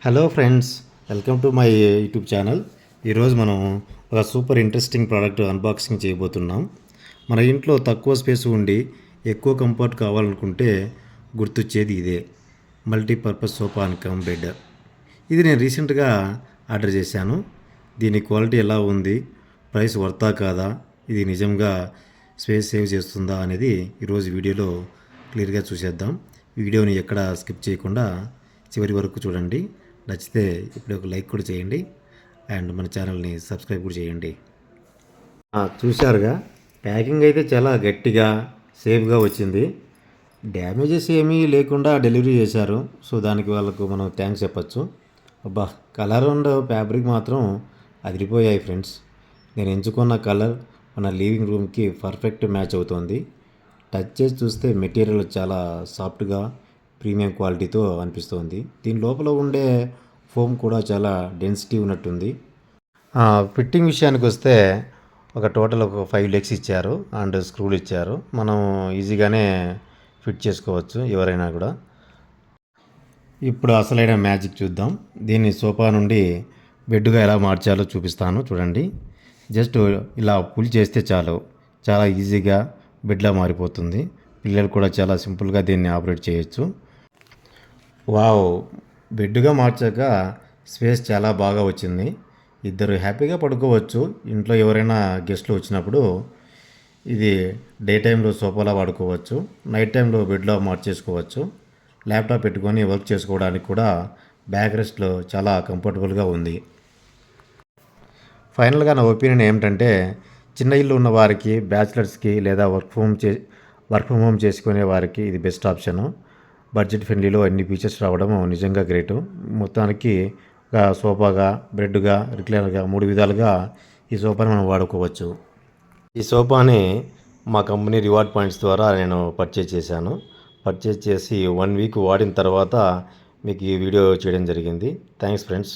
Hello friends, welcome to my YouTube channel. ఈరోజు మనం ఒక సూపర్ ఇంట్రెస్టింగ్ ప్రోడక్ట్ అన్బాక్సింగ్ చేయబోతున్నాం. మన ఇంట్లో తక్కువ స్పేస్ ఉండి ఎక్కువ కంఫర్ట్ కావాలనుకుంటే గుర్తొచ్చేది ఇదే multipurpose sofa and cum bed. ఇది నేను రీసెంట్గా ఆర్డర్ చేశాను. దీని క్వాలిటీ ఎలా ఉంది, ప్రైస్ వర్తా కాదా, ఇది నిజంగా స్పేస్ సేవ్ చేస్తుందా అనేది ఈరోజు వీడియోలో క్లియర్గా చూసేద్దాం. వీడియోని ఎక్కడ స్కిప్ చేయకుండా చివరి వరకు చూడండి. నచ్చితే ఇప్పుడు ఒక లైక్ కూడా చేయండి అండ్ మన ఛానల్ని సబ్స్క్రైబ్ కూడా చేయండి. చూశారుగా, ప్యాకింగ్ అయితే చాలా గట్టిగా సేఫ్గా వచ్చింది. డ్యామేజెస్ ఏమీ లేకుండా డెలివరీ చేశారు. సో దానికి వాళ్ళకు మనం థ్యాంక్స్ చెప్పచ్చు. అబ్బా, కలర్ అండ్ ఫ్యాబ్రిక్ మాత్రం అదిరిపోయాయి ఫ్రెండ్స్. నేను ఎంచుకున్న కలర్ మన లివింగ్ రూమ్కి పర్ఫెక్ట్ మ్యాచ్ అవుతుంది. టచ్ చేసి చూస్తే మెటీరియల్ చాలా సాఫ్ట్గా ప్రీమియం క్వాలిటీతో అనిపిస్తుంది. దీని లోపల ఉండే ఫోమ్ కూడా చాలా డెన్సిటీ ఉన్నట్టుంది. ఫిట్టింగ్ విషయానికి వస్తే టోటల్ ఒక 5 లెగ్స్ ఇచ్చారు అండ్ స్క్రూలు ఇచ్చారు. మనం ఈజీగానే ఫిట్ చేసుకోవచ్చు ఎవరైనా కూడా. ఇప్పుడు అసలైన మ్యాజిక్ చూద్దాం. దీన్ని సోఫా నుండి బెడ్గా ఎలా మార్చాలో చూపిస్తాను చూడండి. జస్ట్ ఇలా పుల్ చేస్తే చాలు, చాలా ఈజీగా బెడ్లా మారిపోతుంది. పిల్లలు కూడా చాలా సింపుల్గా దీన్ని ఆపరేట్ చేయొచ్చు. వావ్, బెడ్గా మార్చాక స్పేస్ చాలా బాగా వచ్చింది. ఇద్దరు హ్యాపీగా పడుకోవచ్చు. ఇంట్లో ఎవరైనా గెస్ట్లు వచ్చినప్పుడు ఇది డే టైంలో సోఫాలా వాడుకోవచ్చు, నైట్ టైంలో బెడ్లో మార్చేసుకోవచ్చు. ల్యాప్టాప్ పెట్టుకొని వర్క్ చేసుకోవడానికి కూడా బ్యాక్ రెస్ట్లో చాలా కంఫర్టబుల్గా ఉంది. ఫైనల్గా నా ఒపీనియన్ ఏమిటంటే, చిన్న ఇల్లు ఉన్న వారికి, బ్యాచిలర్స్కి లేదా వర్క్ ఫ్రమ్ హోమ్ చేసుకునే వారికి ఇది బెస్ట్ ఆప్షను. బడ్జెట్ ఫ్రెండ్లీలో అన్ని ఫీచర్స్ రావడం నిజంగా గ్రేటు. మొత్తానికి ఒక సోఫాగా, బెడ్గా, రిక్లైనర్గా 3 విధాలుగా ఈ సోఫాని మనం వాడుకోవచ్చు. ఈ సోఫాని మా కంపెనీ రివార్డ్ పాయింట్స్ ద్వారా నేను పర్చేజ్ చేశాను. పర్చేజ్ చేసి 1 వీక్ వాడిన తర్వాత మీకు ఈ వీడియో చేయడం జరిగింది. Thanks friends.